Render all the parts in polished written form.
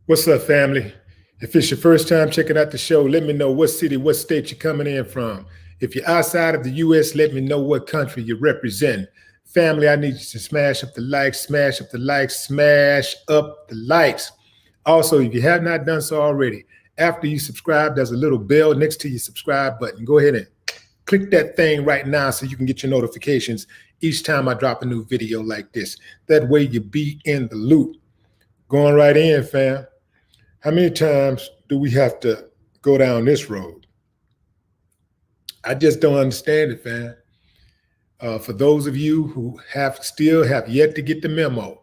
What's up, family? If it's your first time checking out the show, let me know what city, what state you're coming in from. If you're outside of the U.S., let me know what country you represent. Family, I need you to smash up the likes, smash up the likes, smash up the likes. Also, if you have not done so already, after you subscribe, there's a little bell next to your subscribe button. Go ahead and click that thing right now so you can get your notifications each time I drop a new video like this. That way you be in the loop. Going right in, fam. How many times do we have to go down this road? I just don't understand it, fam. For those of you who still have yet to get the memo,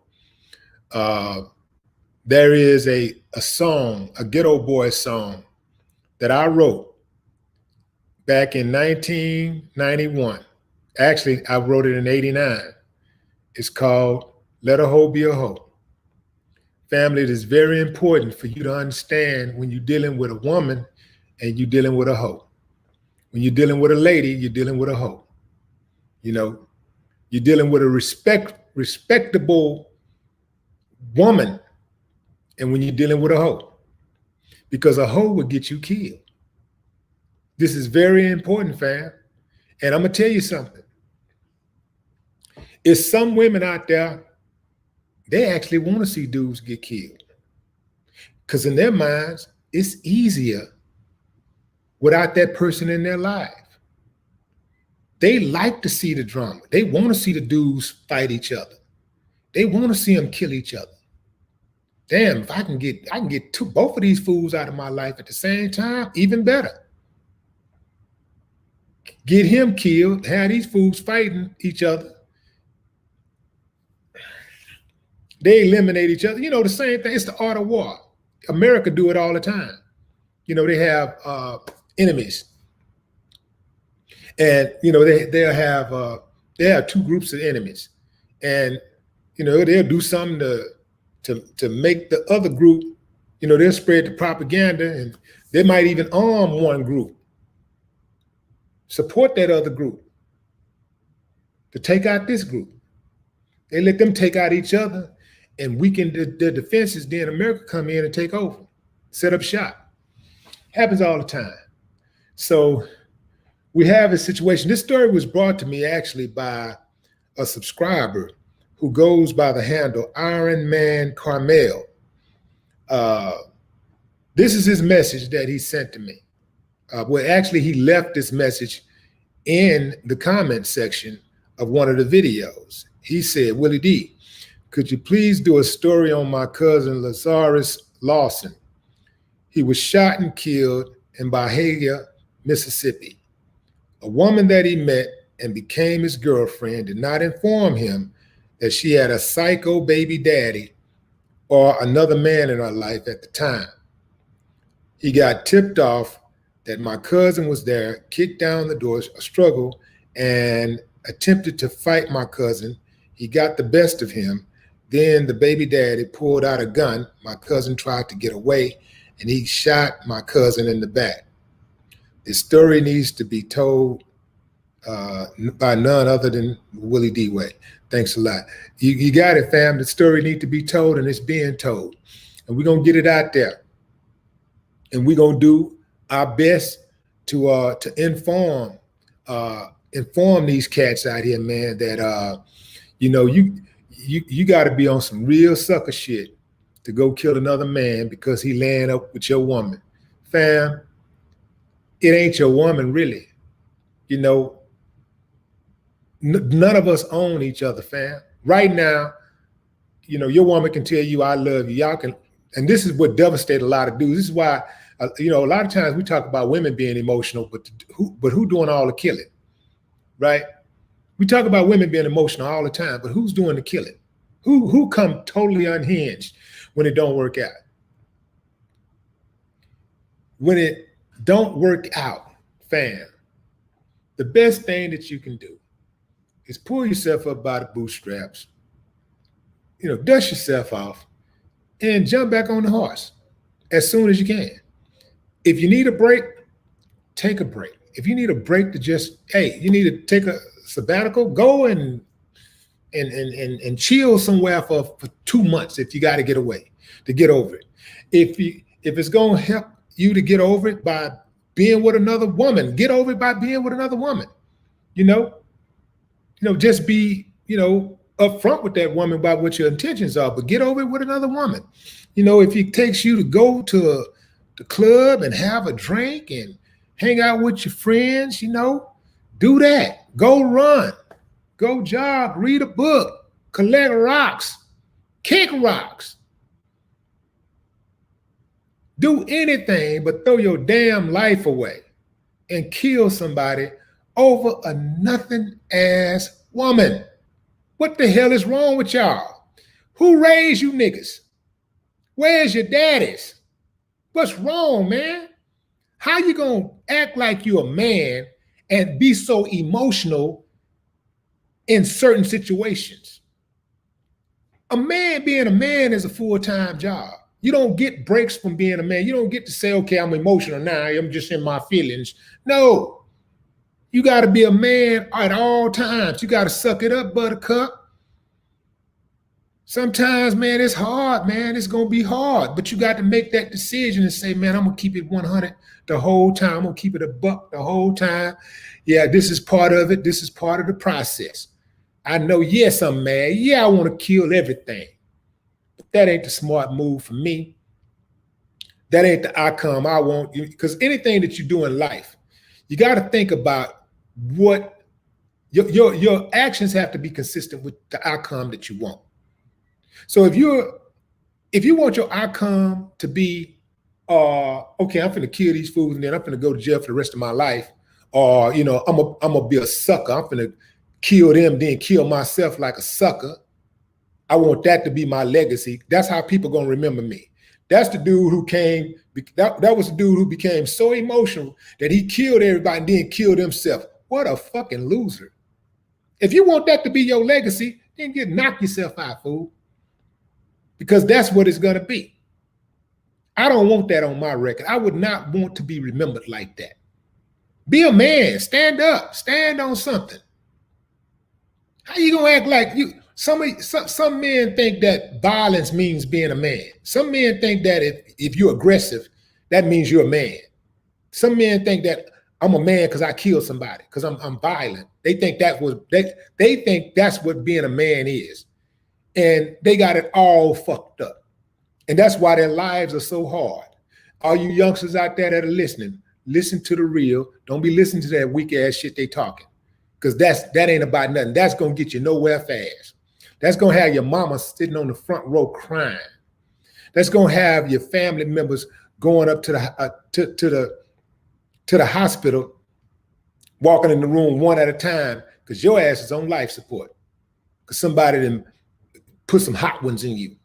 there is a song, a Ghetto Boy song that I wrote back in 1991. Actually, I wrote it in 89. It's called Let a Hoe Be a Hoe. Family, it is very important for you to understand when you're dealing with a woman and you're dealing with a hoe. When you're dealing with a lady, you're dealing with a hoe. You know, you're dealing with a respectable woman, and when you're dealing with a hoe, because a hoe will get you killed. This is very important, fam. And I'm gonna tell you something. It's some women out there, they actually want to see dudes get killed. Because in their minds, it's easier without that person in their life. They like to see the drama. They want to see the dudes fight each other. They want to see them kill each other. Damn, if I can get both of these fools out of my life at the same time, even better. Get him killed, have these fools fighting each other. They eliminate each other. You know, the same thing. It's the art of war. America do it all the time. You know, they have enemies. And, you know, they have two groups of enemies. And, you know, they'll do something to make the other group, you know, they'll spread the propaganda, and they might even arm one group. Support that other group to take out this group. They let them take out each other and weaken their defenses. Then America come in and take over, set up shop. Happens all the time. So we have a situation. This story was brought to me actually by a subscriber who goes by the handle Iron Man Carmel. This is his message that he sent to me. Well, actually, he left this message in the comment section of one of the videos. He said, Willie D, could you please do a story on my cousin Lazarus Lawson? He was shot and killed in Bahia, Mississippi. A woman that he met and became his girlfriend did not inform him that she had a psycho baby daddy or another man in her life at the time. He got tipped off that my cousin was there, kicked down the door, struggled, and attempted to fight my cousin. He got the best of him. Then the baby daddy pulled out a gun. My cousin tried to get away, and he shot my cousin in the back. This story needs to be told by none other than Willie D. Way. Thanks a lot. You got it, fam. The story needs to be told, and it's being told. And we're going to get it out there. And we're going to do our best to inform these cats out here, man, that, you know, you got to be on some real sucker shit to go kill another man because he laying up with your woman. Fam, it ain't your woman, really. You know, none of us own each other, fam. Right now, you know, your woman can tell you, I love you. Y'all can, and this is what devastates a lot of dudes. This is why, you know, a lot of times we talk about women being emotional, but who doing all the killing, right? We talk about women being emotional all the time, but who's doing the killing? Who come totally unhinged when it don't work out? When it don't work out, fam, the best thing that you can do is pull yourself up by the bootstraps, you know, dust yourself off and jump back on the horse as soon as you can. If you need a break, take a break. If you need a break to just, hey, you need to take a sabbatical, go and and chill somewhere for 2 months if you got to get away to get over it. If it's gonna help you to get over it by being with another woman, get over it by being with another woman. Just be upfront with that woman about what your intentions are, but get over it with another woman. If it takes you to go to the club and have a drink and hang out with your friends, do that. Go run, go jog, read a book, collect rocks, kick rocks. Do anything but throw your damn life away and kill somebody over a nothing ass woman. What the hell is wrong with y'all? Who raised you niggas? Where's your daddies? What's wrong, man? How you gonna act like you a man and be so emotional in certain situations? A man being a man is a full-time job. You don't get breaks from being a man. You don't get to say, okay, I'm emotional now, I'm just in my feelings. No, you got to be a man at all times. You got to suck it up, buttercup. Sometimes, man, it's hard, man. It's going to be hard, but you got to make that decision and say, man, I'm going to keep it 100 the whole time. I'm going to keep it a buck the whole time. Yeah, this is part of it. This is part of the process. I know, yes, I'm mad. Yeah, I want to kill everything. But that ain't the smart move for me. That ain't the outcome I want. Because anything that you do in life, you got to think about what your actions have to be consistent with the outcome that you want. So if you want your outcome to be, okay, I'm finna kill these fools and then I'm finna go to jail for the rest of my life, or I'm gonna be a sucker. I'm finna kill them, then kill myself like a sucker. I want that to be my legacy. That's how people gonna remember me. That's the dude who came. That was the dude who became so emotional that he killed everybody and then killed himself. What a fucking loser! If you want that to be your legacy, then knock yourself out, fool. Because that's what it's going to be. I don't want that on my record. I would not want to be remembered like that. Be a man. Stand up. Stand on something. How you going to act like you? Some men think that violence means being a man. Some men think that if you're aggressive, that means you're a man. Some men think that I'm a man because I killed somebody, because I'm violent. They think they think that's what being a man is. And they got it all fucked up. And that's why their lives are so hard. All you youngsters out there that are listening, listen to the real. Don't be listening to that weak ass shit they talking. Because that ain't about nothing. That's going to get you nowhere fast. That's going to have your mama sitting on the front row crying. That's going to have your family members going up to the hospital, walking in the room one at a time, because your ass is on life support. Because somebody done put some hot ones in you.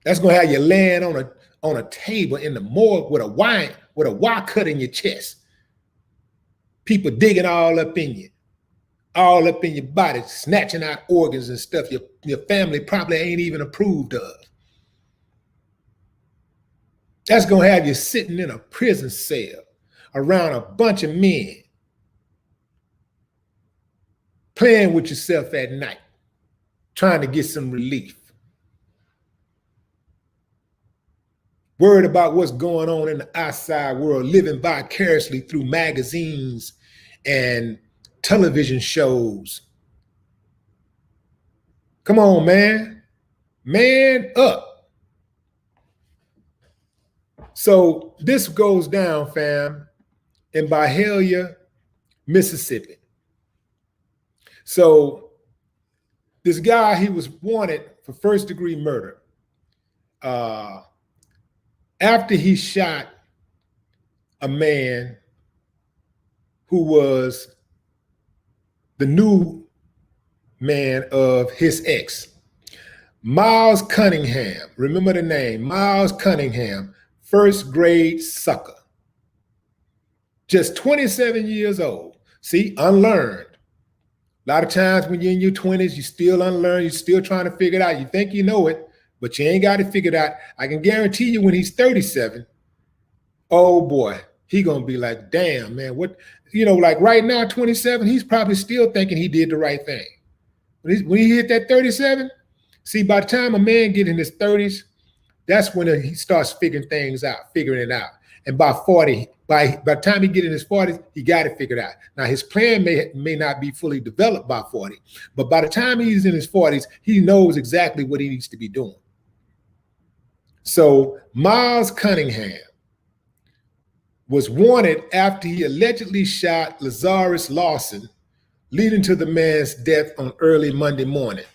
That's gonna have you laying on a table in the morgue with a wire cut in your chest. People digging all up in you, all up in your body, snatching out organs and stuff your family probably ain't even approved of. That's gonna have you sitting in a prison cell around a bunch of men, playing with yourself at night, trying to get some relief. Worried about what's going on in the outside world, living vicariously through magazines and television shows. Come on, man. Man up. So this goes down, fam, in Byhalia, Mississippi. So this guy, he was wanted for first-degree murder. After he shot a man who was the new man of his ex, Miles Cunningham. Remember the name, Miles Cunningham, first grade sucker. Just 27 years old. See, unlearned. A lot of times when you're in your 20s, you still unlearn, you're still trying to figure it out. You think you know it, but you ain't got it figured out. I can guarantee you when he's 37, oh boy, he gonna be like, damn, man, what, like right now, 27, he's probably still thinking he did the right thing. When he hit that 37, see, by the time a man get in his 30s, that's when he starts figuring it out. And by 40, by the time he get in his 40s, he got it figured out. Now his plan may not be fully developed by 40, but by the time he's in his 40s, he knows exactly what he needs to be doing. So Miles Cunningham was wanted after he allegedly shot Lazarus Lawson, leading to the man's death on early Monday morning.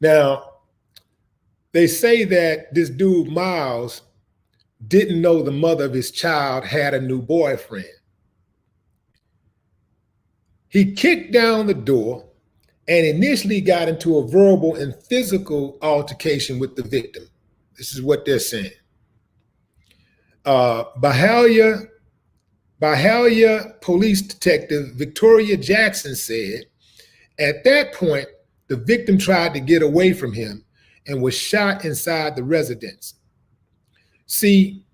Now, they say that this dude, Miles, didn't know the mother of his child had a new boyfriend. He kicked down the door and initially got into a verbal and physical altercation with the victim. This is what they're saying. Byhalia Police Detective Victoria Jackson said, at that point, the victim tried to get away from him and was shot inside the residence. See,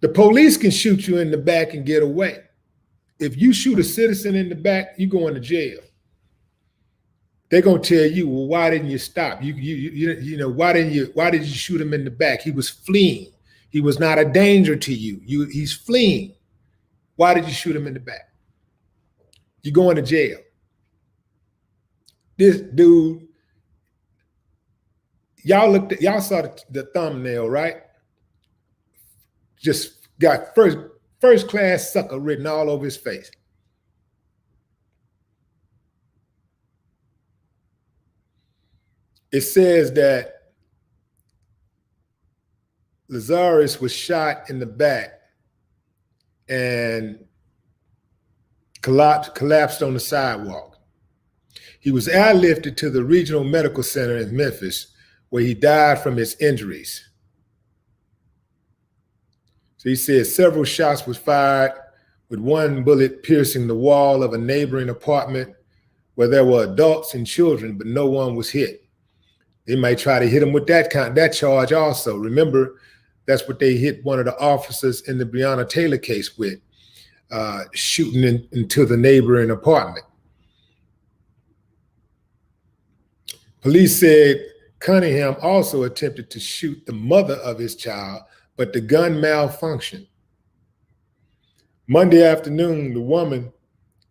the police can shoot you in the back and get away. If you shoot a citizen in the back, you're going to jail. They're gonna tell you, well, why didn't you stop? Why did you shoot him in the back? He was fleeing. He was not a danger to you. He's fleeing. Why did you shoot him in the back? You're going to jail. This dude, y'all saw the thumbnail, right? Just got first class sucker written all over his face. It says that Lazarus was shot in the back and collapsed on the sidewalk. He was airlifted to the regional medical center in Memphis, where he died from his injuries. So he said several shots was fired, with one bullet piercing the wall of a neighboring apartment where there were adults and children, but no one was hit. They might try to hit him with that charge also. Remember, that's what they hit one of the officers in the Breonna Taylor case with, shooting into the neighboring apartment. Police said Cunningham also attempted to shoot the mother of his child, but the gun malfunctioned. Monday afternoon, the woman,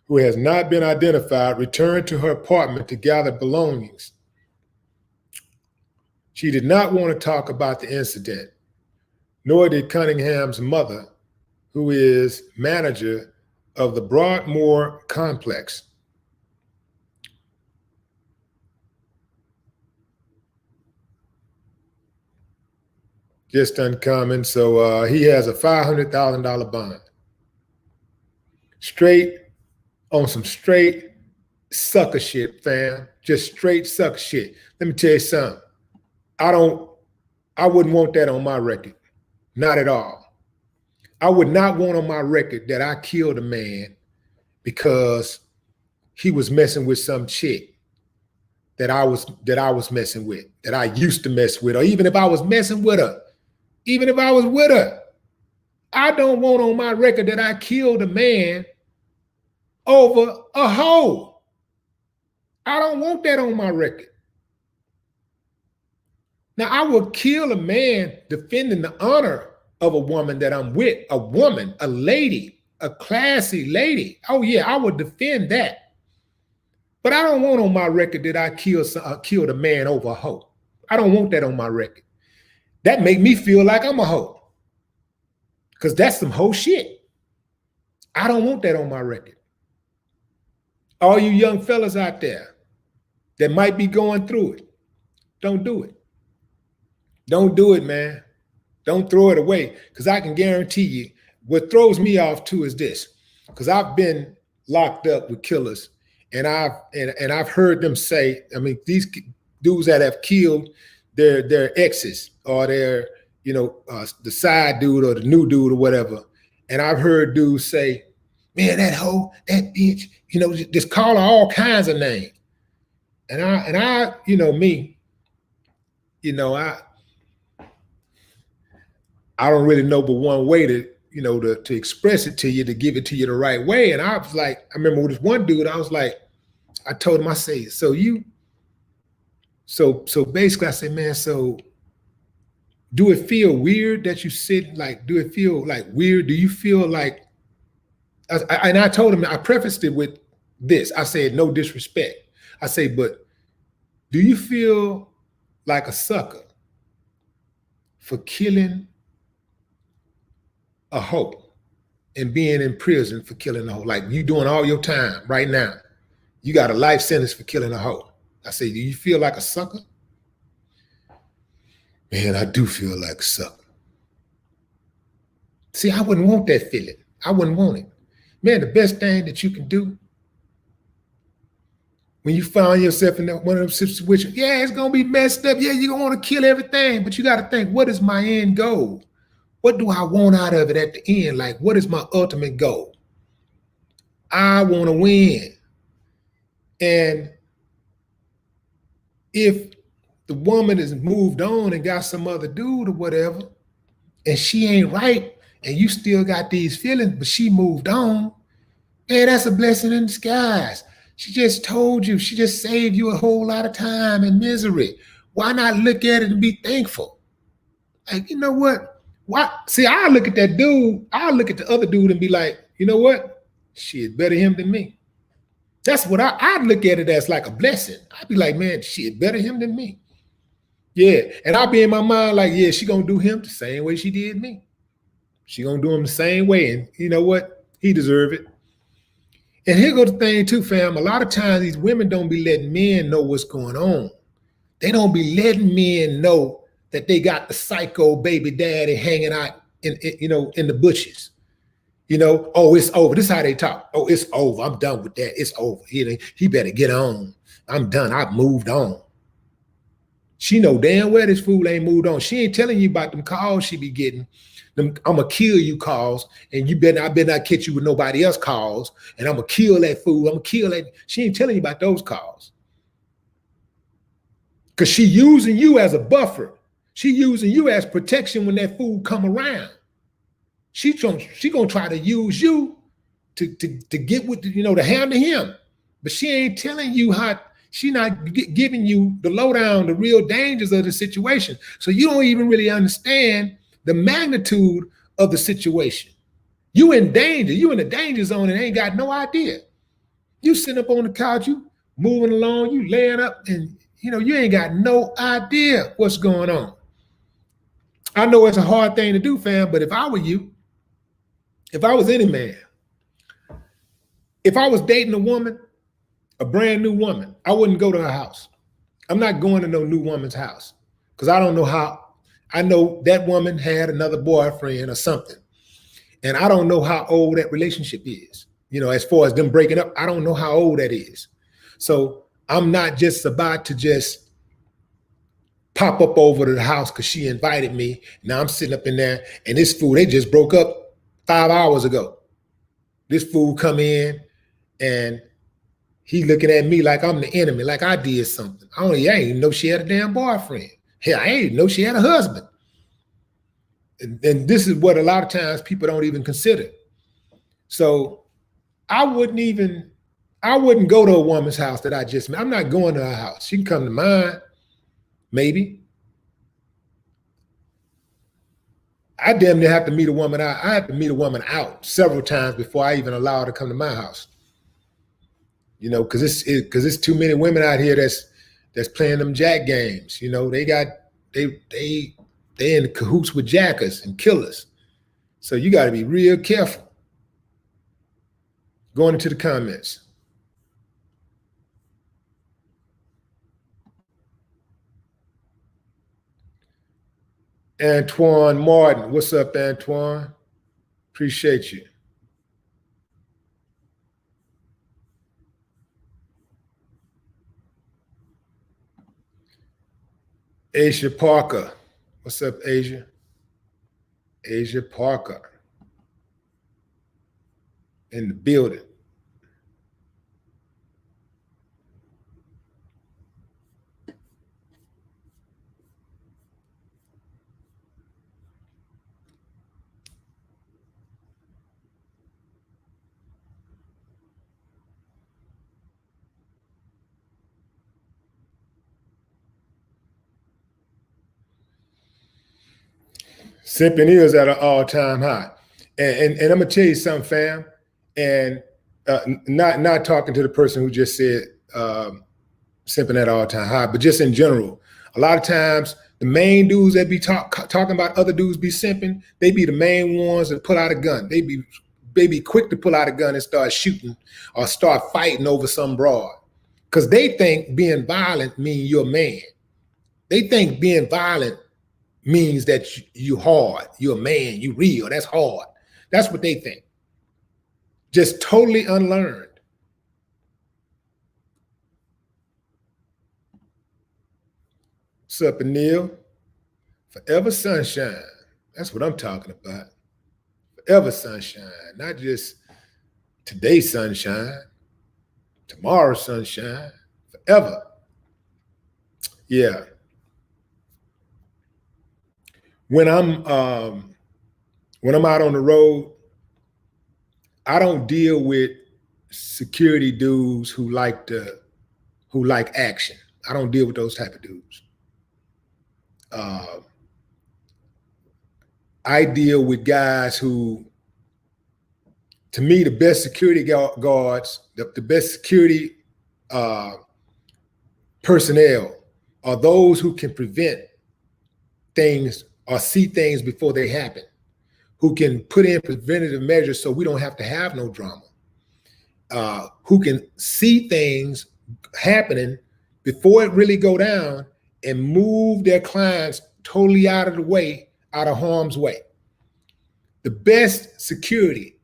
who has not been identified, returned to her apartment to gather belongings. She did not want to talk about the incident, nor did Cunningham's mother, who is manager of the Broadmoor complex. Just uncommon. So he has a $500,000 bond. Straight on some straight sucker shit, fam. Just straight sucker shit. Let me tell you something. I wouldn't want that on my record. Not at all. I would not want on my record that I killed a man because he was messing with some chick that I was messing with, that I used to mess with, or even if I was messing with her, even if I was with her. I don't want on my record that I killed a man over a hoe. I don't want that on my record. Now, I will kill a man defending the honor of a woman that I'm with, a woman, a lady, a classy lady. Oh yeah, I would defend that. But I don't want on my record that I killed a man over a hoe. I don't want that on my record. That make me feel like I'm a hoe. Because that's some hoe shit. I don't want that on my record. All you young fellas out there that might be going through it, don't do it. Don't do it, man. Don't throw it away, because I can guarantee you what throws me off too is this, because I've been locked up with killers, and I've heard them say, I mean, these dudes that have killed their exes or their, the side dude or the new dude or whatever, and I've heard dudes say, man, that hoe, that bitch, just call her all kinds of names, and I me, I don't really know but one way to express it to you, to give it to you the right way. And I was like, I remember with this one dude, I was like, I told him, I say, so basically I say, man, so do it feel weird that you sit, like, do it feel like weird? Do you feel like, and I told him, I prefaced it with this. I said, no disrespect. I say, but do you feel like a sucker for killing a hoe and being in prison for killing a hoe? Like, you doing all your time right now. You got a life sentence for killing a hoe. I say, do you feel like a sucker? Man, I do feel like a sucker. See, I wouldn't want that feeling. I wouldn't want it. Man, the best thing that you can do when you find yourself in one of those situations, yeah, it's going to be messed up. Yeah, you're going to want to kill everything, but you got to think, what is my end goal? What do I want out of it at the end? Like, what is my ultimate goal? I want to win. And if the woman has moved on and got some other dude or whatever, and she ain't right, and you still got these feelings, but she moved on, man, that's a blessing in disguise. She just told you, she just saved you a whole lot of time and misery. Why not look at it and be thankful? Like, you know what? Why? See, I look at that dude, I look at the other dude and be like, you know what? Shit, better him than me. That's what I look at it as, like a blessing. I'd be like, man, shit, better him than me. Yeah. And I'll be in my mind like, yeah, she gonna do him the same way she did me. She gonna do him the same way. And you know what? He deserve it. And here goes the thing too, fam. A lot of times these women don't be letting men know what's going on. They don't be letting men know that they got the psycho baby daddy hanging out in the bushes. You know, oh, it's over. This is how they talk. Oh, it's over. I'm done with that. It's over. He better get on. I'm done. I've moved on. She know damn well this fool ain't moved on. She ain't telling you about them calls she be getting. Them I'ma kill you calls, and I better not catch you with nobody else calls, and I'ma kill that fool. I'ma kill that. She ain't telling you about those calls. Because she using you as a buffer. She using you as protection when that fool come around. She gonna try to use you to get with to handle him. But she ain't telling you how. She not giving you the lowdown, the real dangers of the situation. So you don't even really understand the magnitude of the situation. You in danger. You in the danger zone and ain't got no idea. You sitting up on the couch, you moving along, you laying up, and you ain't got no idea what's going on. I know it's a hard thing to do, fam, but if I were you, if I was any man, if I was dating a woman, a brand new woman, I wouldn't go to her house. I'm not going to no new woman's house because I don't know how. I know that woman had another boyfriend or something, and I don't know how old that relationship is. As far as them breaking up, I don't know how old that is. So I'm not just about to just pop up over to the house because she invited me. Now I'm sitting up in there, and this fool, they just broke up 5 hours ago. This fool come in, and he looking at me like I'm the enemy, like I did something. I ain't even know she had a damn boyfriend. Hell, I ain't even know she had a husband. And this is what a lot of times people don't even consider. So I wouldn't go to a woman's house that I just met. I'm not going to her house. She can come to mine, maybe. I damn near have to meet a woman out. I have to meet a woman out several times before I even allow her to come to my house. Because it's too many women out here that's playing them jack games. They in cahoots with jackers and killers. So you got to be real careful. Going into the comments. Antoine Martin. What's up, Antoine? Appreciate you. Asia Parker. What's up, Asia? Asia Parker. In the building. Simping is at an all-time high. And I'm gonna tell you something, fam. And not talking to the person who just said simping at all-time high, but just in general. A lot of times, the main dudes that be talking about other dudes be simping, they be the main ones that pull out a gun. They be quick to pull out a gun and start shooting or start fighting over some broad. Because they think being violent means you're a man. They think being violent means that you hard, you're a man, you real, that's hard. That's what they think. Just totally unlearned. What's up, Anil? Forever sunshine. That's what I'm talking about. Forever sunshine, not just today's sunshine, tomorrow's sunshine, forever. Yeah. When I'm out on the road, I don't deal with security dudes who like action. I don't deal with those type of dudes. I deal with guys who, to me, the best security guards, the best security personnel are those who can prevent things or see things before they happen, who can put in preventative measures so we don't have to have no drama, who can see things happening before it really go down and move their clients totally out of the way, out of harm's way. The best security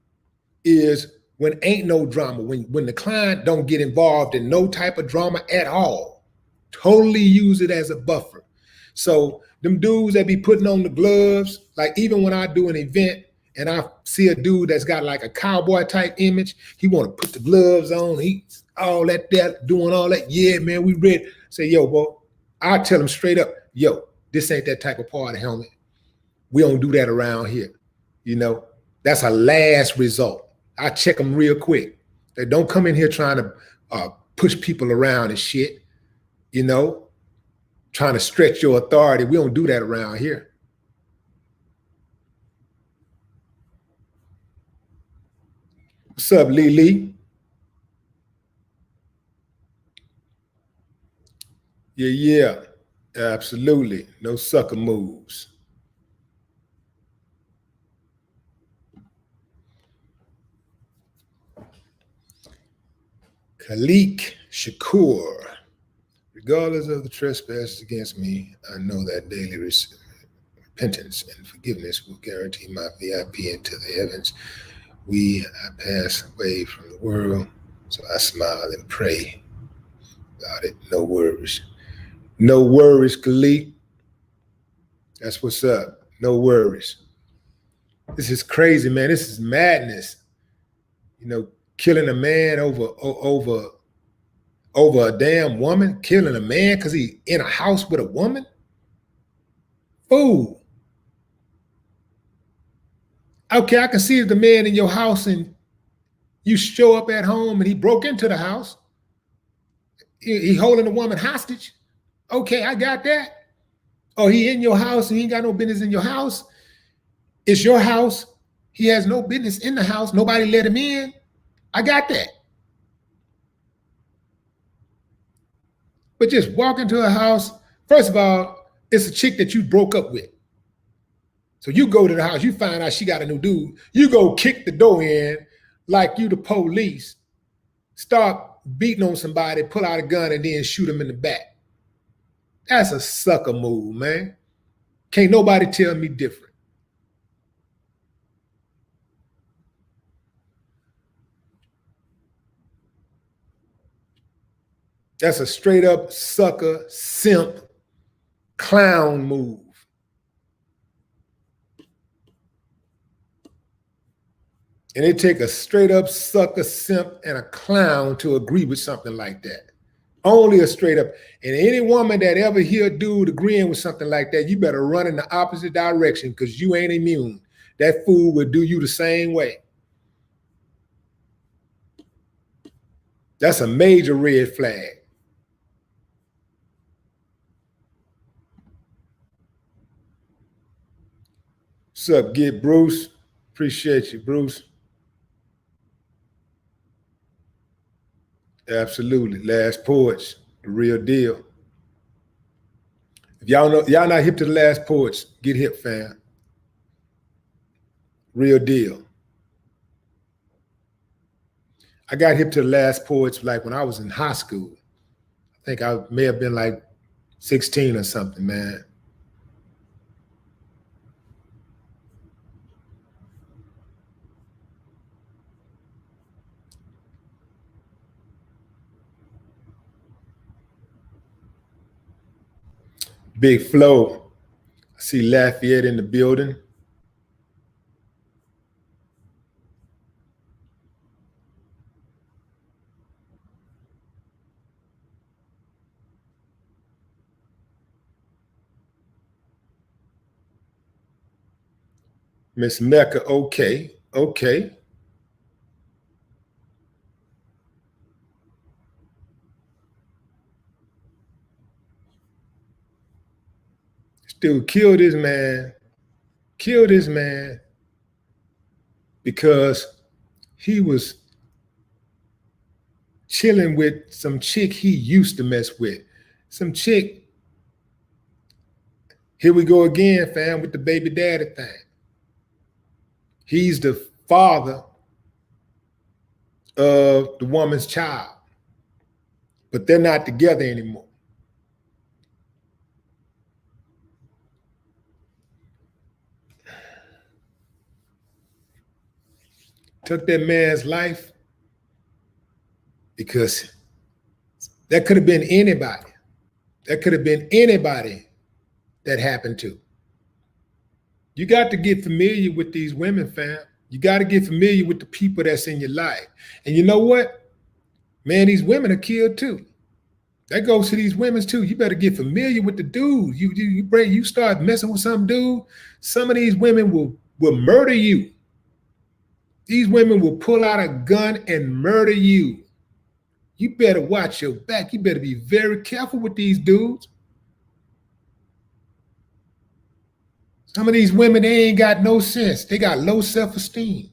is when ain't no drama, when the client don't get involved in no type of drama at all. Totally use it as a buffer. So them dudes that be putting on the gloves, like even when I do an event and I see a dude that's got like a cowboy type image, he want to put the gloves on, he's all that, doing all that. Yeah, man, we ready. Say, yo, boy, I tell him straight up, yo, this ain't that type of party helmet. We don't do that around here. You know, that's a last result. I check them real quick. They don't come in here trying to push people around and shit, you know, trying to stretch your authority. We don't do that around here. What's up, Lee? Yeah, absolutely. No sucker moves. Khalik Shakur. Regardless of the trespasses against me, I know that daily repentance and forgiveness will guarantee my VIP into the heavens. I pass away from the world, so I smile and pray about it. No worries. No worries, Khalik. That's what's up. No worries. This is crazy, man. This is madness. You know, killing a man over a damn woman, killing a man because he in a house with a woman? Fool. Okay, I can see if the man in your house and you show up at home and he broke into the house. He holding the woman hostage. Okay, I got that. Oh, he in your house and he ain't got no business in your house. It's your house. He has no business in the house. Nobody let him in. I got that. But just walk into a house, first of all, it's a chick that you broke up with. So you go to the house, you find out she got a new dude. You go kick the door in like you the police, start beating on somebody, pull out a gun, and then shoot him in the back. That's a sucker move, man. Can't nobody tell me different. That's a straight up sucker, simp, clown move. And it take a straight up sucker, simp, and a clown to agree with something like that. Only a straight up. And any woman that ever hear a dude agreeing with something like that, you better run in the opposite direction because you ain't immune. That fool will do you the same way. That's a major red flag. What's up, Get Bruce? Appreciate you, Bruce. Absolutely. Last Poets, the real deal. If y'all not hip to the Last Poets, get hip, fam. Real deal. I got hip to the Last Poets like when I was in high school. I think I may have been like 16 or something, man. Big Flow. I see Lafayette in the building. Miss Mecca, okay, okay. Still kill this man. Kill this man because he was chilling with some chick he used to mess with. Some chick. Here we go again, fam, with the baby daddy thing. He's the father of the woman's child, but they're not together anymore. Took that man's life because that could have been anybody. That could have been anybody that happened to. You got to get familiar with these women, fam. You got to get familiar with the people that's in your life. And you know what? Man, these women are killed too. That goes to these women too. You better get familiar with the dude. You start messing with some dude, some of these women will murder you. These women will pull out a gun and murder you. You better watch your back. You better be very careful with these dudes. Some of these women, they ain't got no sense. They got low self-esteem.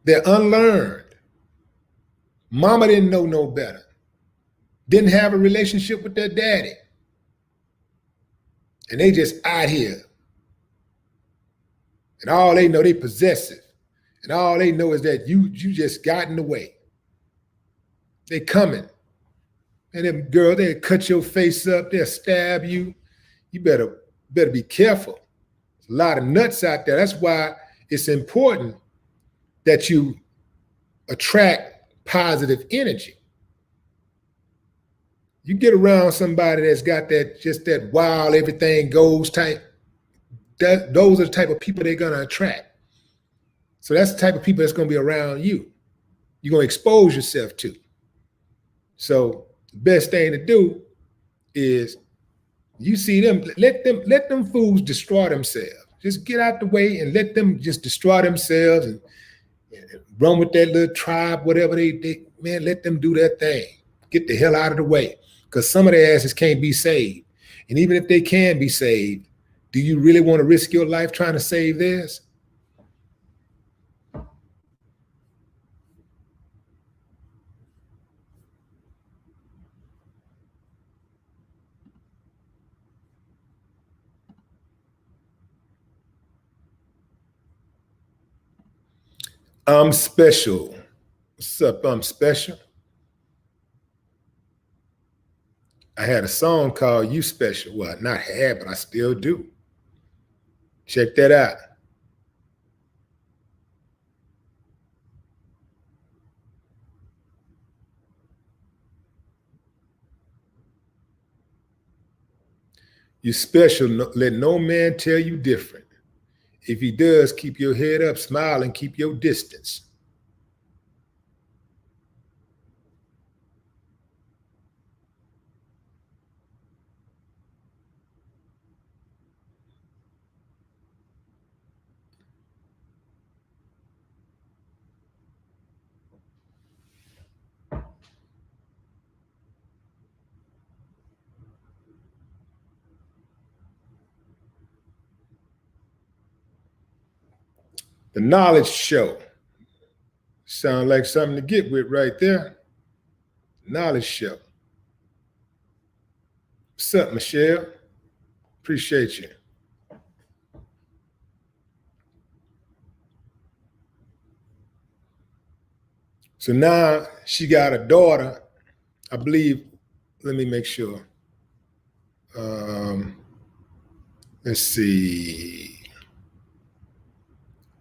They're unlearned. Mama didn't know no better. Didn't have a relationship with their daddy. And they just out here. And all they know, they possessive. And all they know is that you just got in the way. They coming. And them girl, they'll cut your face up, they'll stab you. You better be careful. There's a lot of nuts out there. That's why it's important that you attract positive energy. You get around somebody that's got that wild, everything goes type. Those are the type of people they're gonna attract. So that's the type of people that's gonna be around you. You're gonna expose yourself to. So the best thing to do is you see them, let them fools destroy themselves. Just get out the way and let them just destroy themselves and run with that little tribe, whatever they man, let them do their thing. Get the hell out of the way. Because some of their asses can't be saved. And even if they can be saved, do you really want to risk your life trying to save theirs? I'm special. What's up? I'm special. I had a song called You Special. Well, not had, but I still do. Check that out. You special. Let no man tell you different. If he does, keep your head up, smile, and keep your distance. The knowledge show. Sound like something to get with right there. Knowledge show. What's up, Michelle? Appreciate you. So now she got a daughter, I believe. Let me make sure. Let's see.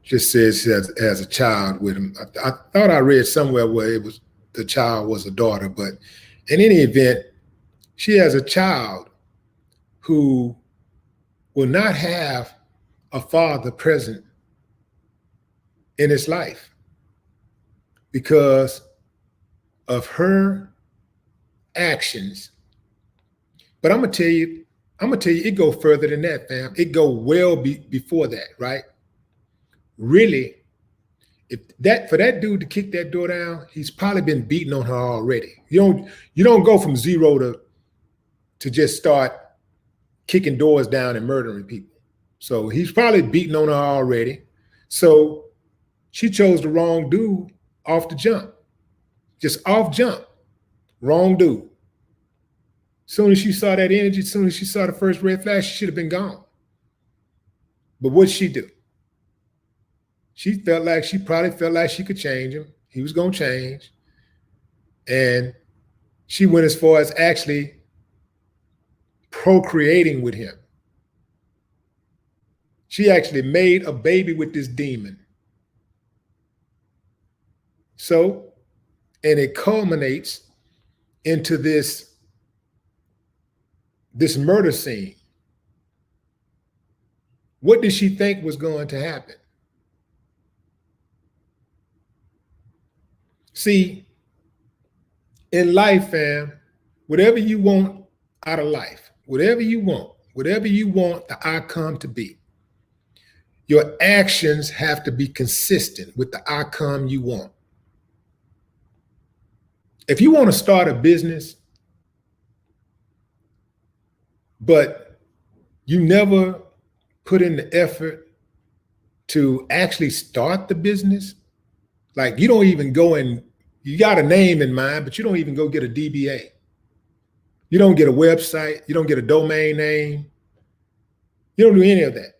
Just says she has a child with him. I thought I read somewhere where it was the child was a daughter, but in any event, she has a child who will not have a father present in his life because of her actions. But I'm gonna tell you, it go further than that, fam. It go well before that, right? Really, if that for that dude to kick that door down, he's probably been beating on her already. You don't go from zero to just start kicking doors down and murdering people. So he's probably beating on her already. So she chose the wrong dude off the jump. Just off jump. Wrong dude. Soon as she saw that energy, as soon as she saw the first red flag, she should have been gone. But what'd she do? She probably felt like she could change him. He was going to change. And she went as far as actually procreating with him. She actually made a baby with this demon. So, and it culminates into this murder scene. What did she think was going to happen? See, in life, fam, whatever you want out of life, whatever you want the outcome to be, your actions have to be consistent with the outcome you want. If you want to start a business, but you never put in the effort to actually start the business, like you don't even go and you got a name in mind, but you don't even go get a DBA. You don't get a website. You don't get a domain name. You don't do any of that.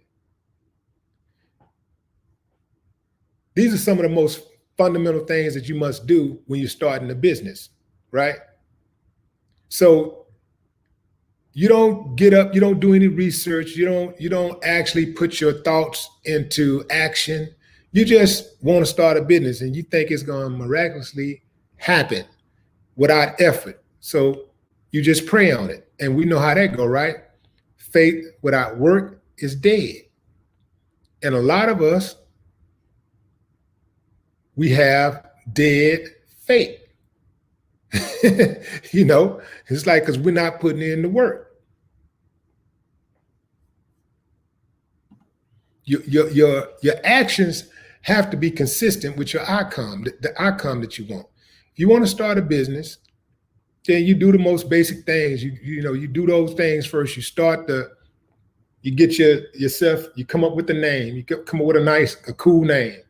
These are some of the most fundamental things that you must do when you're starting a business, right? So you don't get up, you don't do any research, you don't actually put your thoughts into action. You just want to start a business and you think it's going to miraculously happen without effort. So you just pray on it. And we know how that go, right? Faith without work is dead. And a lot of us, we have dead faith. It's like because we're not putting in the work. Your actions have to be consistent with your outcome, the outcome that you want. If you want to start a business, then you do the most basic things. You do those things first. You get yourself, you come up with a name. You come up with a cool name.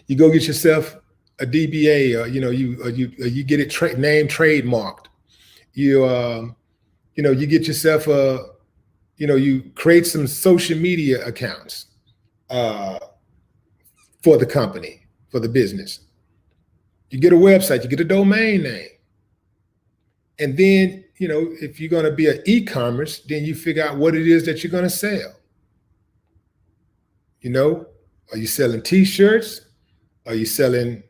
You go get yourself a DBA, or you get it name trademarked. You get yourself you create some social media accounts for the company, for the business. You get a website, you get a domain name. And then, if you're going to be an e-commerce, then you figure out what it is that you're going to sell. Are you selling t-shirts? Are you selling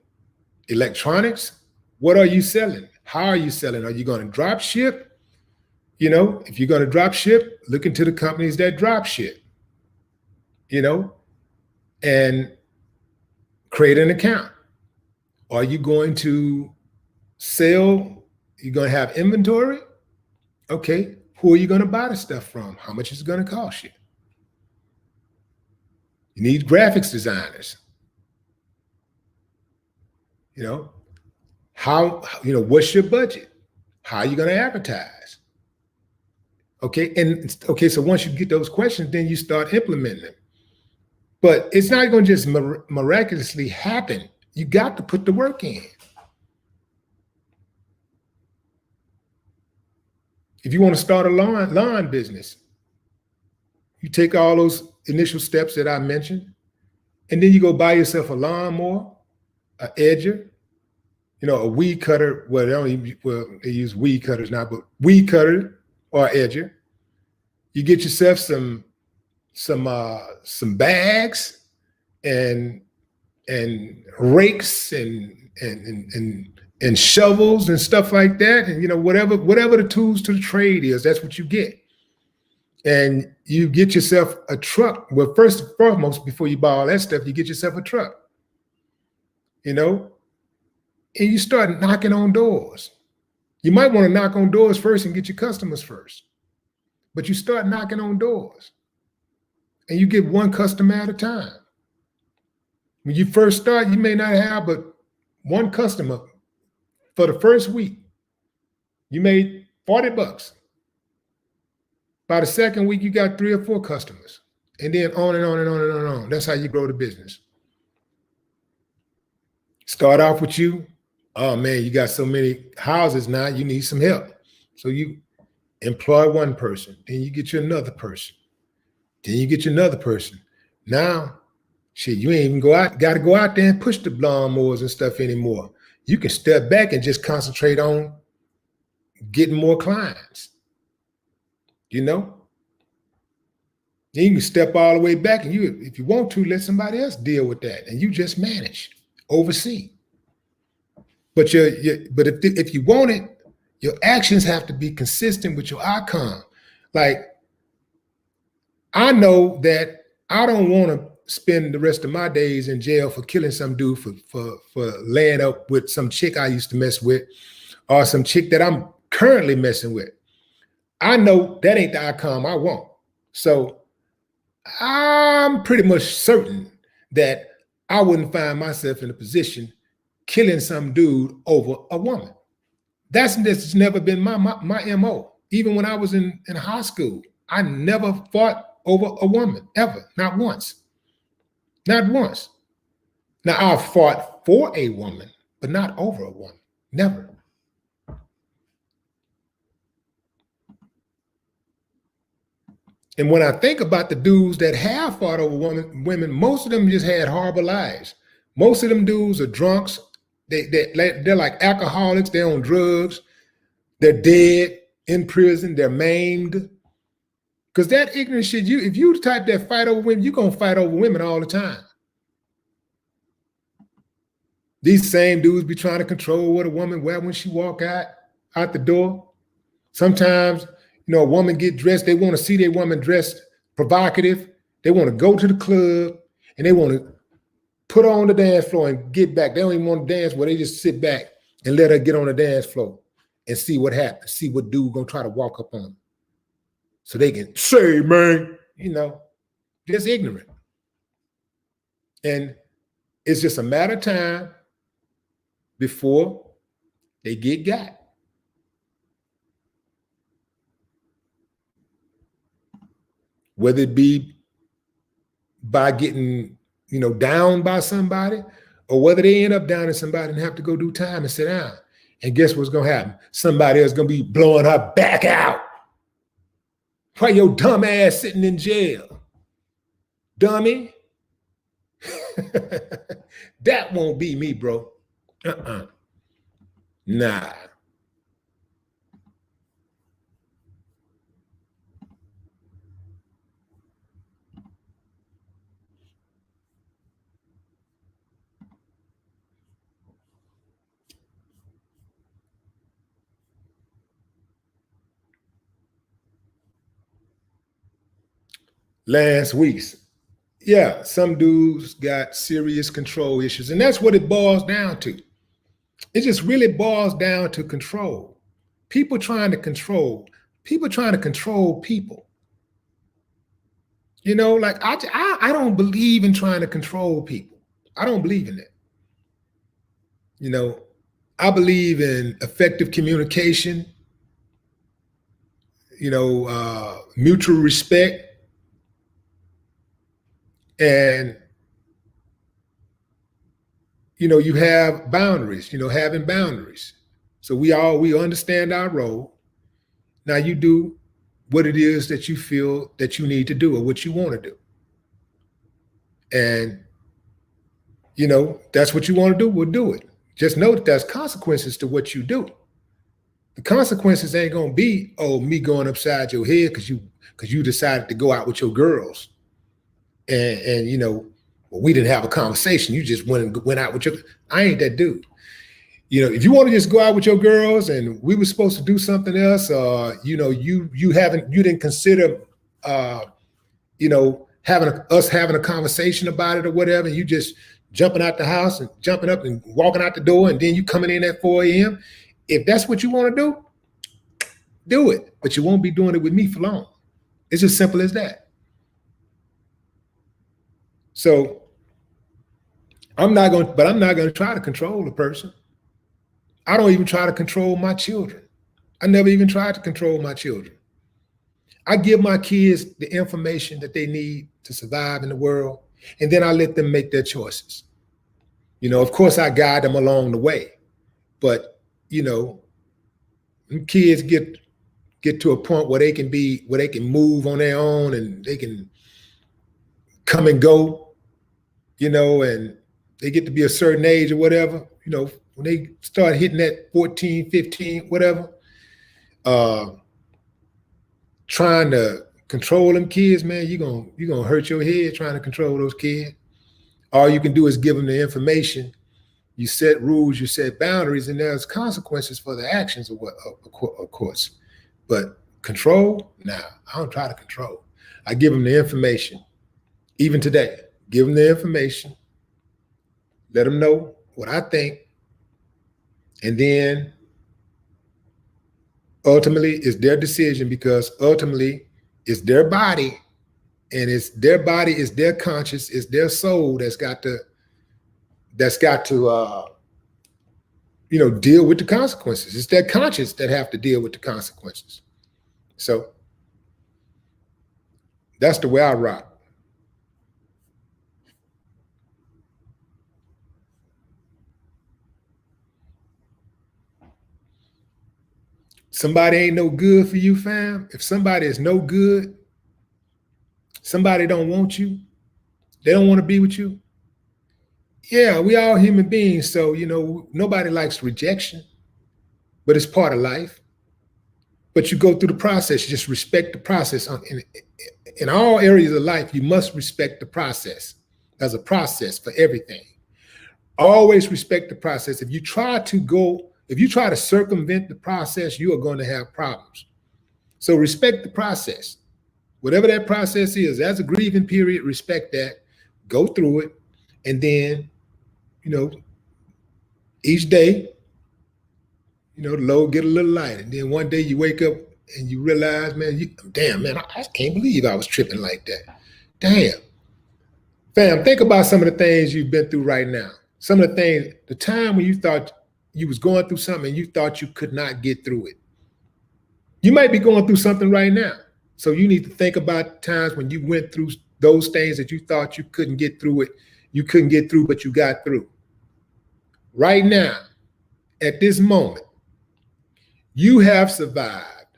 electronics? What are you selling? How are you selling? Are you going to drop ship? If you're going to drop ship, look into the companies that drop ship, and create an account. Are you going to sell? You're going to have inventory? Okay. Who are you going to buy the stuff from? How much is it going to cost you? You need graphics designers. What's your budget? How are you going to advertise? Okay. So once you get those questions, then you start implementing them. But it's not going to just miraculously happen. You got to put the work in. If you want to start a lawn business, you take all those initial steps that I mentioned, and then you go buy yourself a lawnmower, an edger, a weed cutter. Well, they use weed cutters now, but weed cutter or edger. You get yourself some bags and rakes and shovels and stuff like that, and whatever the tools to the trade is, that's what you get. And you get yourself a truck. Well, first and foremost, before you buy all that stuff, you get yourself a truck. And you start knocking on doors. You might want to knock on doors first and get your customers first, but you start knocking on doors, and you get one customer at a time. When you first start, you may not have but one customer for the first week. You made $40. By the second week, you got 3 or 4 customers, and then on and on and on and on and on. That's how you grow the business. Start off with you. Oh man, you got so many houses now, you need some help. So you employ one person, then you get you another person, then you get you another person. Now, shit, you ain't even got to go out there and push the lawnmowers and stuff anymore. You can step back and just concentrate on getting more clients. Then you can step all the way back, and if you want to, let somebody else deal with that, and you just manage, oversee. But if you want it, your actions have to be consistent with your outcome. Like, I know that I don't want to spend the rest of my days in jail for killing some dude for laying up with some chick I used to mess with, or some chick that I'm currently messing with. I know that ain't the outcome I want. So I'm pretty much certain that I wouldn't find myself in a position killing some dude over a woman. That's never been my MO. Even when I was in high school, I never fought over a woman, ever, not once. Not once. Now, I fought for a woman, but not over a woman, never. And when I think about the dudes that have fought over women, most of them just had horrible lives. Most of them dudes are drunks. They're like alcoholics. They're on drugs. They're dead, in prison. They're maimed. Because that ignorant shit, if you the type that fight over women, you're going to fight over women all the time. These same dudes be trying to control what a woman wear when she walk out the door. Sometimes, a woman get dressed. They want to see their woman dressed provocative. They want to go to the club, and they want to put her on the dance floor and get back. They don't even want to dance where they just sit back and let her get on the dance floor and see what happens. See what dude gonna try to walk up on them. So they can say, man, just ignorant. And it's just a matter of time before they get got. Whether it be by getting, down by somebody, or whether they end up downing somebody and have to go do time and sit down. And guess what's going to happen? Somebody else going to be blowing her back out. Why your dumb ass sitting in jail? Dummy. That won't be me, bro. Nah. Last week's. Yeah, some dudes got serious control issues, and that's what it boils down to. It just really boils down to control. People trying to control people. Like I don't believe in trying to control people. I don't believe in that. I believe in effective communication, mutual respect, And, you know, you have boundaries, you know, having boundaries. So we understand our role. Now you do what it is that you feel that you need to do or what you want to do. And, you know, that's what you want to do, we'll do it. Just know that there's consequences to what you do. The consequences ain't gonna be, oh, me going upside your head because you decided to go out with your girls. And you know, well, we didn't have a conversation. You just went out with your, I ain't that dude. You know, if you want to just go out with your girls and we were supposed to do something else, you know, you didn't consider you know, us having a conversation about it or whatever, and you just jumping out the house and jumping up and walking out the door, and then you coming in at 4 a.m. If that's what you want to do it. But you won't be doing it with me for long. It's as simple as that. So I'm not going to try to control a person. I don't even try to control my children. I never even tried to control my children. I give my kids the information that they need to survive in the world, and then I let them make their choices. You know, of course, I guide them along the way, but you know, kids get to a point where they can move on their own and they can come and go, you know, and they get to be a certain age or whatever, you know, when they start hitting that 14, 15, whatever, trying to control them kids, man, you're gonna hurt your head trying to control those kids. All you can do is give them the information. You set rules, you set boundaries, and there's consequences for the actions of course. But control, nah, I don't try to control. I give them the information. Even today, give them the information. Let them know what I think. And then ultimately it's their decision, because ultimately it's their body, and it's their body, it's their conscience, it's their soul that's got to you know, deal with the consequences. It's their conscience that have to deal with the consequences. So that's the way I rock. Somebody ain't no good for you, fam. If somebody is no good, somebody don't want you, they don't want to be with you. Yeah, we all human beings, so you know, nobody likes rejection, but it's part of life. But you go through the process. You just respect the process. In all areas of life, you must respect the process. There's a process for everything. Always respect the process. If you try to circumvent the process, you are going to have problems. So respect the process. Whatever that process is, as a grieving period, respect that, go through it, and then, you know, each day, you know, the load get a little lighter. And then one day you wake up and you realize, man, damn, man, I can't believe I was tripping like that. Damn. Fam, think about some of the things you've been through right now. Some of the things, the time when you thought you was going through something and you thought you could not get through it. You might be going through something right now. So you need to think about times when you went through those things that you thought you couldn't get through it. You couldn't get through, but you got through. Right now, at this moment, you have survived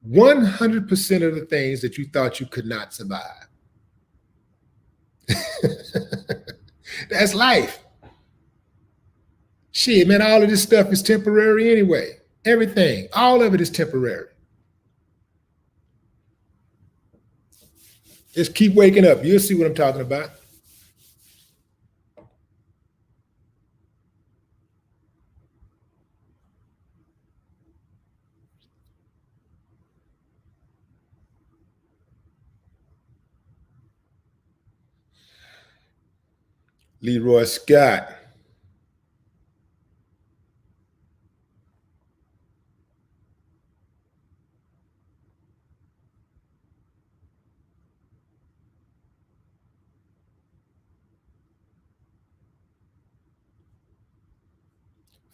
100% of the things that you thought you could not survive. That's life. Shit, man, all of this stuff is temporary anyway. Everything, all of it is temporary. Just keep waking up. You'll see what I'm talking about. Leroy Scott.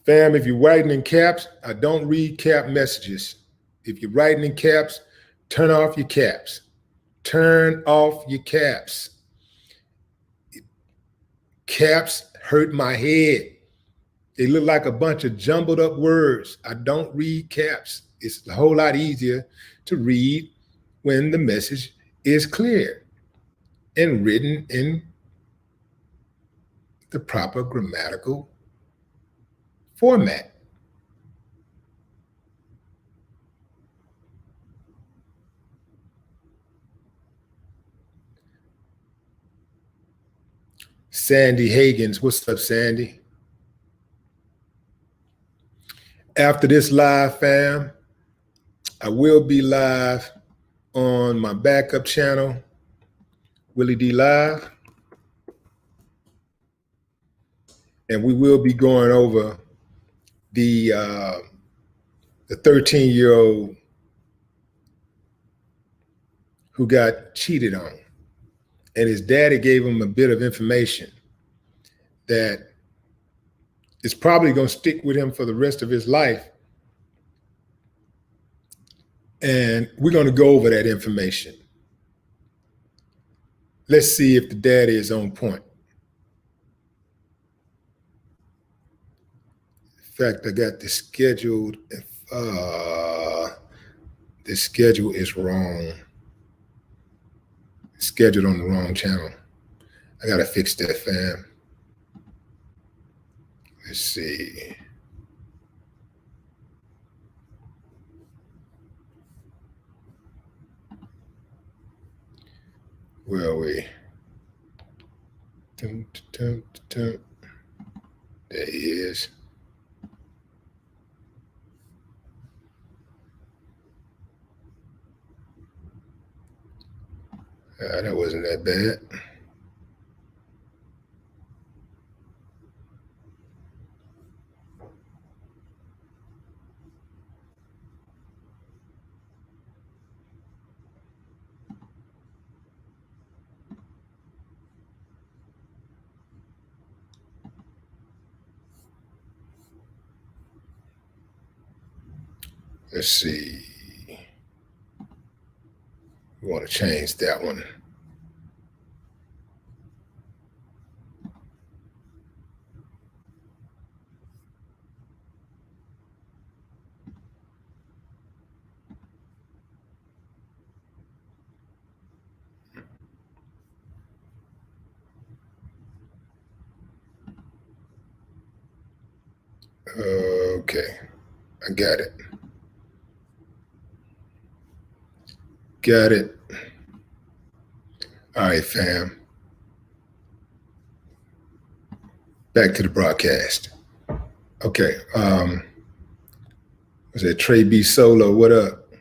Fam, if you're writing in caps, I don't read cap messages. If you're writing in caps, turn off your caps. Turn off your caps. Caps hurt my head. They look like a bunch of jumbled up words. I don't read caps. It's a whole lot easier to read when the message is clear and written in the proper grammatical format. Sandy Hagens, what's up, Sandy? After this live, fam, I will be live on my backup channel, WillieDLive, and we will be going over the 13-year-old who got cheated on, and his daddy gave him a bit of information that is probably going to stick with him for the rest of his life. And we're going to go over that information. Let's see if the daddy is on point. In fact, I got this scheduled. This schedule is wrong. It's scheduled on the wrong channel. I got to fix that, fam. Let's see. Where are we? There he is. That wasn't that bad. Let's see. We want to change that one. Okay, I got it. Got it. All right, fam. Back to the broadcast. Okay. Was it Trey B Solo? What up?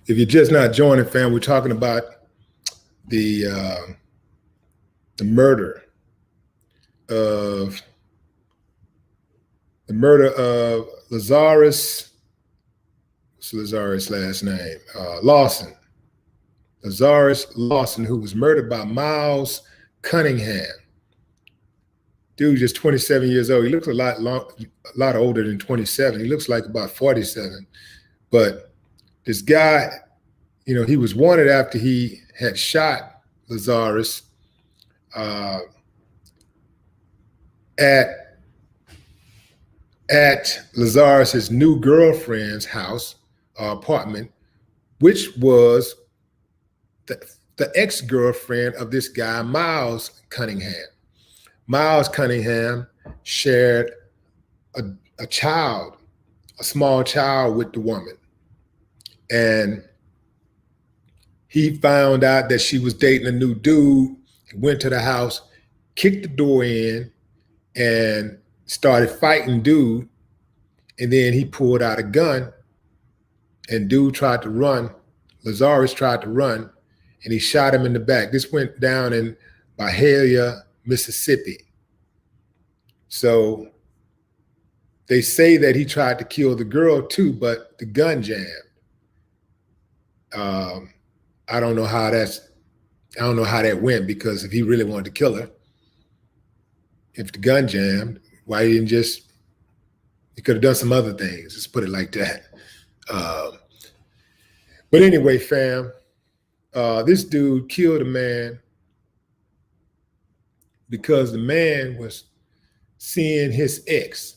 If you're just not joining, fam, we're talking about the murder of Lazarus. What's Lazarus' last name? Lawson. Lazarus Lawson, who was murdered by Miles Cunningham. Dude, just 27 years old. He looks a lot older than 27. He looks like about 47. But this guy, you know, he was wanted after he had shot Lazarus at Lazarus's new girlfriend's house or apartment, which was the ex-girlfriend of this guy, Miles Cunningham. Miles Cunningham shared a child, a small child with the woman. And he found out that she was dating a new dude, went to the house, kicked the door in, and started fighting dude. And then he pulled out a gun, and dude tried to run. Lazarus tried to run, and he shot him in the back. This went down in Byhalia, Mississippi. So they say that he tried to kill the girl too, but the gun jammed. I don't know how that went, because if he really wanted to kill her, if the gun jammed, why he didn't he could have done some other things. Let's put it like that. But anyway, fam, this dude killed a man because the man was seeing his ex.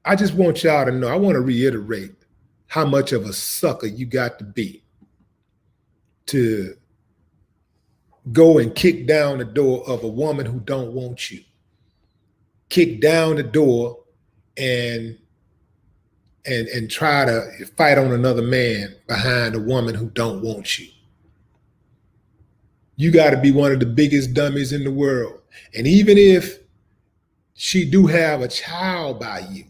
I just want y'all to know, I want to reiterate how much of a sucker you got to be to go and kick down the door of a woman who don't want you. Kick down the door and try to fight on another man behind a woman who don't want you. You got to be one of the biggest dummies in the world. And even if she do have a child by you,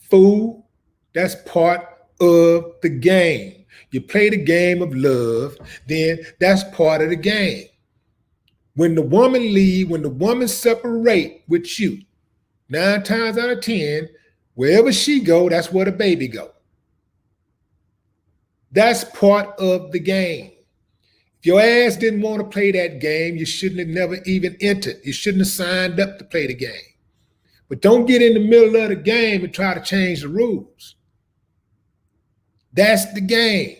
fool, that's part of the game. You play the game of love, then that's part of the game. When the woman leave, when the woman separate with you, 9 times out of 10, wherever she go, that's where the baby go. That's part of the game. If your ass didn't want to play that game, you shouldn't have never even entered. You shouldn't have signed up to play the game. But don't get in the middle of the game and try to change the rules. That's the game.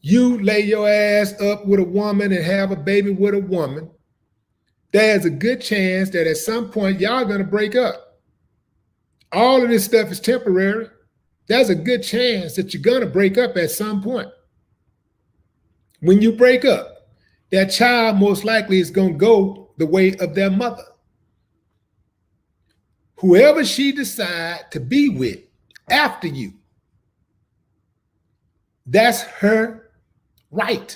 You lay your ass up with a woman and have a baby with a woman, there's a good chance that at some point y'all are going to break up. All of this stuff is temporary. There's a good chance that you're going to break up at some point. When you break up, that child most likely is going to go the way of their mother. Whoever she decides to be with after you, that's her right.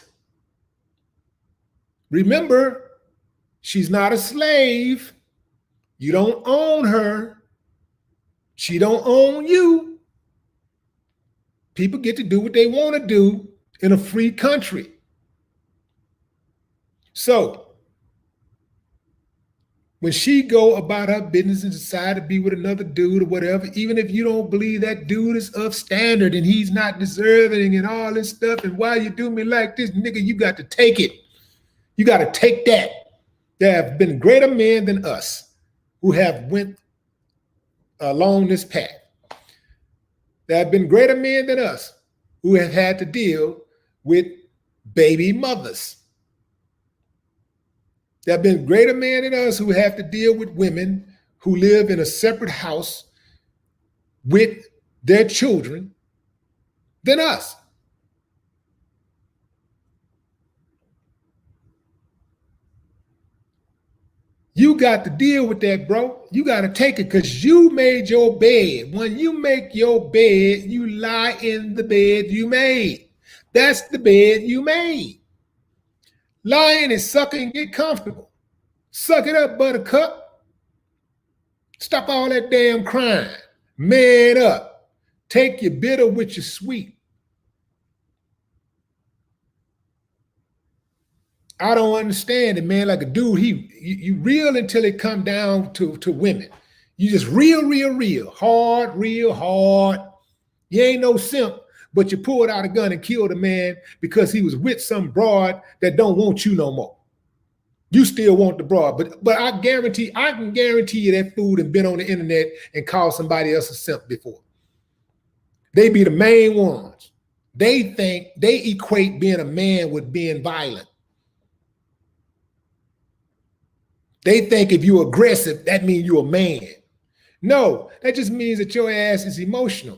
Remember, she's not a slave. You don't own her. She don't own you. People get to do what they want to do in a free country. So, when she go about her business and decide to be with another dude or whatever, even if you don't believe that dude is of standard and he's not deserving and all this stuff, and why you do me like this, nigga, you got to take it. You got to take that. There have been greater men than us who have went along this path. There have been greater men than us who have had to deal with baby mothers. There have been greater men than us who have to deal with women who live in a separate house with their children than us. You got to deal with that, bro. You got to take it because you made your bed. When you make your bed, you lie in the bed you made. That's the bed you made. Lying and sucking, get comfortable. Suck it up, buttercup. Stop all that damn crying. Man up. Take your bitter with your sweet. I don't understand it, man. Like a dude, you real until it come down to women. You just real hard, real hard. You ain't no simp, but you pulled out a gun and killed a man because he was with some broad that don't want you no more. You still want the broad, but I can guarantee you that fool and been on the internet and called somebody else a simp before. They be the main ones. They equate being a man with being violent. They think if you're aggressive, that means you're a man. No, that just means that your ass is emotional.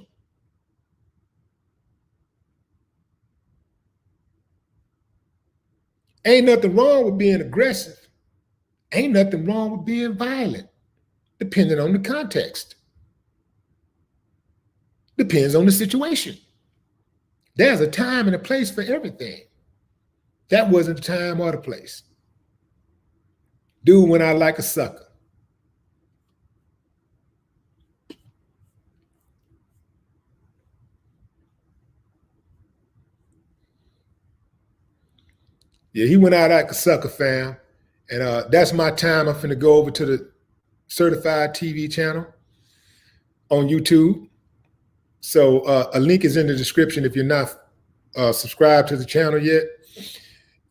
Ain't nothing wrong with being aggressive. Ain't nothing wrong with being violent, depending on the context. Depends on the situation. There's a time and a place for everything. That wasn't the time or the place. Dude went out like a sucker. Yeah, he went out like a sucker, fam. And that's my time. I'm finna go over to the Certified TV channel on YouTube. So a link is in the description. If you're not subscribed to the channel yet,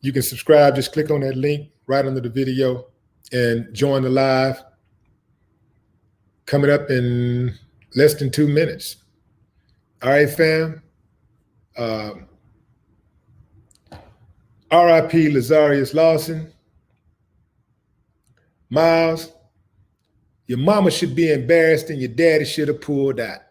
you can subscribe. Just click on that link right under the video and join the live. coming up in less than 2 minutes. All right, fam. R.I.P. Lazarius Lawson. Miles, your mama should be embarrassed and your daddy should have pulled out.